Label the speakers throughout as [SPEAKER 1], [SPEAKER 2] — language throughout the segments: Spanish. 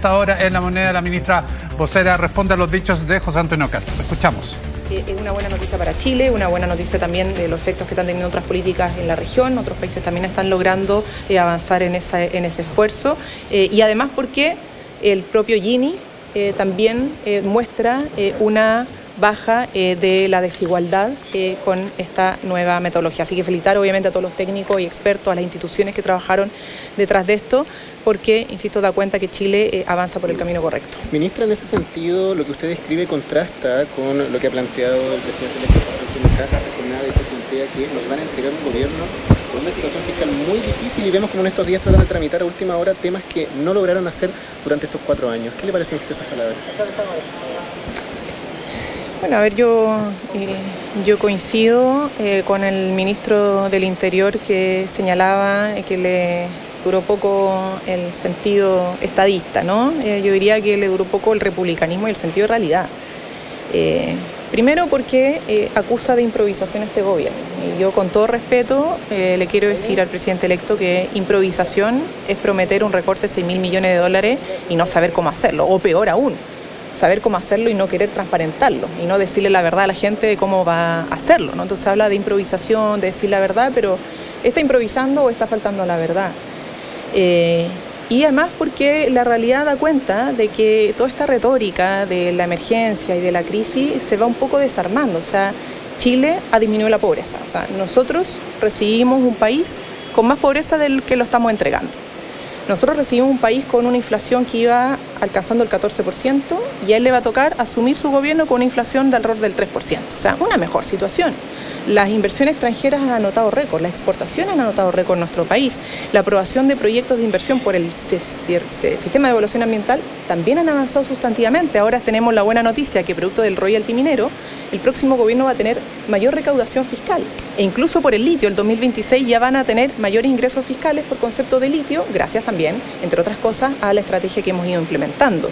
[SPEAKER 1] esta hora en La Moneda. La ministra vocera responde a los dichos de José Antonio Kast. Escuchamos.
[SPEAKER 2] Es una buena noticia para Chile, una buena noticia también de los efectos que están teniendo otras políticas en la región. Otros países también están logrando avanzar en ese esfuerzo. Y además porque el propio Gini también muestra una baja de la desigualdad con esta nueva metodología. Así que felicitar obviamente a todos los técnicos y expertos, a las instituciones que trabajaron detrás de esto, porque, insisto, da cuenta que Chile avanza por el camino correcto.
[SPEAKER 3] Ministra, en ese sentido, lo que usted describe contrasta con lo que ha planteado el presidente electo en la Caja Regional, que plantea que nos van a entregar un gobierno con una situación fiscal muy difícil y vemos como en estos días tratan de tramitar a última hora temas que no lograron hacer durante estos 4 años. ¿Qué le parecen a usted esas palabras?
[SPEAKER 2] Bueno, a ver, yo coincido con el ministro del Interior que señalaba que le duró poco el sentido estadista, ¿no? Yo diría que le duró poco el republicanismo y el sentido de realidad. Primero porque acusa de improvisación a este gobierno. Y yo con todo respeto le quiero decir al presidente electo que improvisación es prometer un recorte de 6.000 millones de dólares y no saber cómo hacerlo, o peor aún, saber cómo hacerlo y no querer transparentarlo y no decirle la verdad a la gente de cómo va a hacerlo, ¿no? Entonces habla de improvisación, de decir la verdad, pero ¿está improvisando o está faltando a la verdad? Y además porque la realidad da cuenta de que toda esta retórica de la emergencia y de la crisis se va un poco desarmando. O sea, Chile ha disminuido la pobreza. O sea, nosotros recibimos un país con más pobreza del que lo estamos entregando. Nosotros recibimos un país con una inflación que iba alcanzando el 14% y a él le va a tocar asumir su gobierno con una inflación de alrededor del 3%. O sea, una mejor situación. Las inversiones extranjeras han anotado récord, las exportaciones han anotado récord en nuestro país. La aprobación de proyectos de inversión por el sistema de evaluación ambiental también han avanzado sustantivamente. Ahora tenemos la buena noticia que producto del royalty minero, el próximo gobierno va a tener mayor recaudación fiscal. E incluso por el litio, el 2026 ya van a tener mayores ingresos fiscales por concepto de litio, gracias también, entre otras cosas, a la estrategia que hemos ido implementando.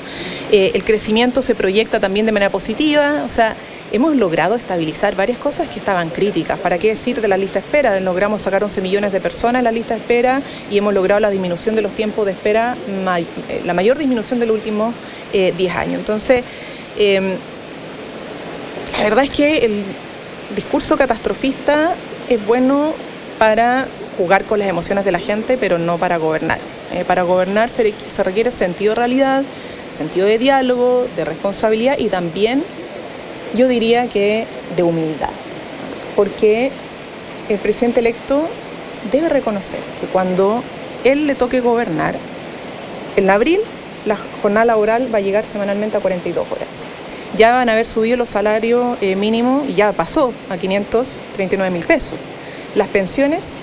[SPEAKER 2] El crecimiento se proyecta también de manera positiva, o sea, hemos logrado estabilizar varias cosas que estaban críticas. ¿Para qué decir de la lista de espera? Logramos sacar 11 millones de personas en la lista de espera y hemos logrado la disminución de los tiempos de espera, la mayor disminución de los últimos 10 años. Entonces, la verdad es que el discurso catastrofista es bueno para jugar con las emociones de la gente, pero no para gobernar. Para gobernar se requiere sentido de realidad, sentido de diálogo, de responsabilidad y también, yo diría que de humildad. Porque el presidente electo debe reconocer que cuando él le toque gobernar, en abril la jornada laboral va a llegar semanalmente a 42 horas. Ya van a haber subido los salarios mínimos y ya pasó a 539.000 pesos. Las pensiones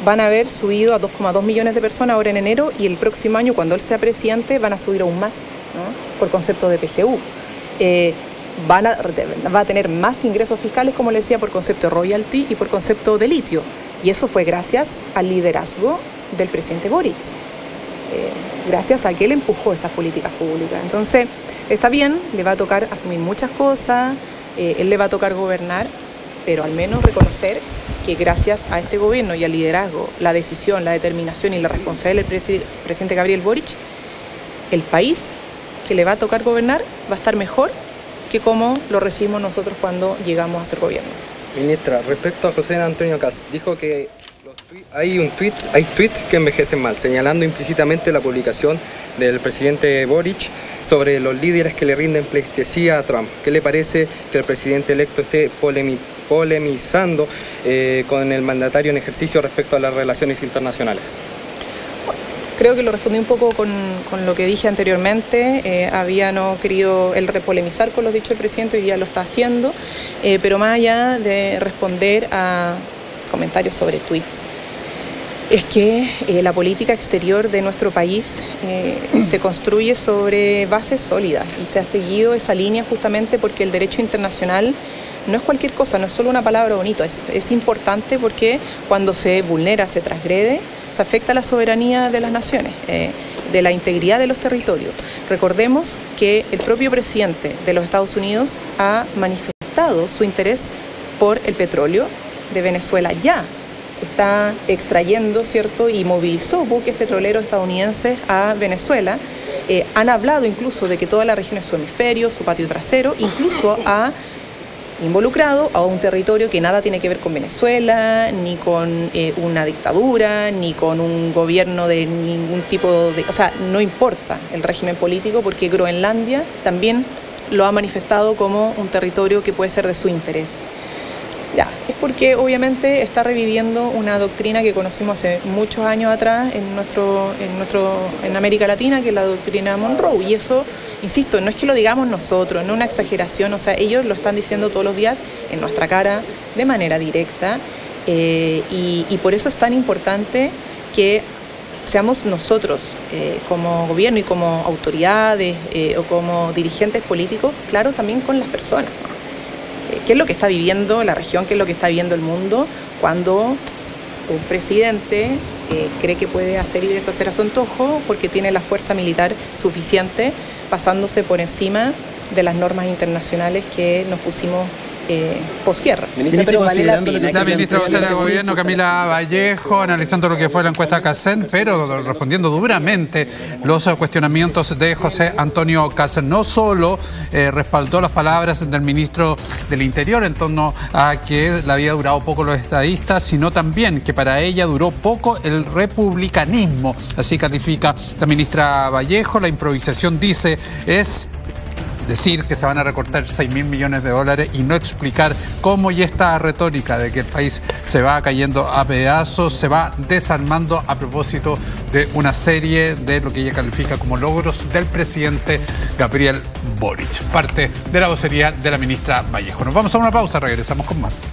[SPEAKER 2] van a haber subido a 2,2 millones de personas ahora en enero y el próximo año, cuando él sea presidente, van a subir aún más, ¿no? Por concepto de PGU. Va a tener más ingresos fiscales, como le decía, por concepto de royalty y por concepto de litio. Y eso fue gracias al liderazgo del presidente Boric. Gracias a que él empujó esas políticas públicas. Entonces, está bien, le va a tocar asumir muchas cosas, él le va a tocar gobernar, pero al menos reconocer que gracias a este gobierno y al liderazgo, la decisión, la determinación y la responsabilidad del presidente Gabriel Boric, el país que le va a tocar gobernar va a estar mejor que como lo recibimos nosotros cuando llegamos a ser gobierno.
[SPEAKER 4] Ministra, respecto a José Antonio Kast, dijo que hay tweets que envejecen mal, señalando implícitamente la publicación del presidente Boric sobre los líderes que le rinden pleitesía a Trump. ¿Qué le parece que el presidente electo esté polemizando con el mandatario en ejercicio respecto a las relaciones internacionales?
[SPEAKER 2] Creo que lo respondí un poco con lo que dije anteriormente. Había no querido él polemizar con los dichos del presidente, hoy día lo está haciendo, pero más allá de responder a comentarios sobre tweets, es que la política exterior de nuestro país se construye sobre bases sólidas y se ha seguido esa línea justamente porque el derecho internacional no es cualquier cosa, no es solo una palabra bonita, es importante porque cuando se vulnera, se transgrede, se afecta a la soberanía de las naciones, de la integridad de los territorios. Recordemos que el propio presidente de los Estados Unidos ha manifestado su interés por el petróleo de Venezuela. Ya está extrayendo, ¿cierto? Y movilizó buques petroleros estadounidenses a Venezuela. Han hablado incluso de que toda la región es su hemisferio, su patio trasero, incluso ha involucrado a un territorio que nada tiene que ver con Venezuela, ni con una dictadura, ni con un gobierno de ningún tipo de... O sea, no importa el régimen político, porque Groenlandia también lo ha manifestado como un territorio que puede ser de su interés. Ya, es porque obviamente está reviviendo una doctrina que conocimos hace muchos años atrás en América Latina, que es la doctrina Monroe, y eso, insisto, no es que lo digamos nosotros, no es una exageración, o sea, ellos lo están diciendo todos los días en nuestra cara de manera directa, y por eso es tan importante que seamos nosotros como gobierno y como autoridades o como dirigentes políticos, claro, también con las personas. ¿Qué es lo que está viviendo la región, qué es lo que está viviendo el mundo cuando un presidente cree que puede hacer y deshacer a su antojo porque tiene la fuerza militar suficiente, pasándose por encima de las normas internacionales que nos pusimos posguerra?
[SPEAKER 1] Pero vale la pena. La ministra vocera de Gobierno, Camila Vallejo, analizando lo que fue la encuesta CACEN, pero respondiendo duramente los cuestionamientos de José Antonio Kast. No solo respaldó las palabras del ministro del Interior en torno a que le había durado poco los estadistas, sino también que para ella duró poco el republicanismo. Así califica la ministra Vallejo. La improvisación, dice, es decir que se van a recortar 6.000 millones de dólares y no explicar cómo, y esta retórica de que el país se va cayendo a pedazos, se va desarmando a propósito de una serie de lo que ella califica como logros del presidente Gabriel Boric. Parte de la vocería de la ministra Vallejo. Nos vamos a una pausa, regresamos con más.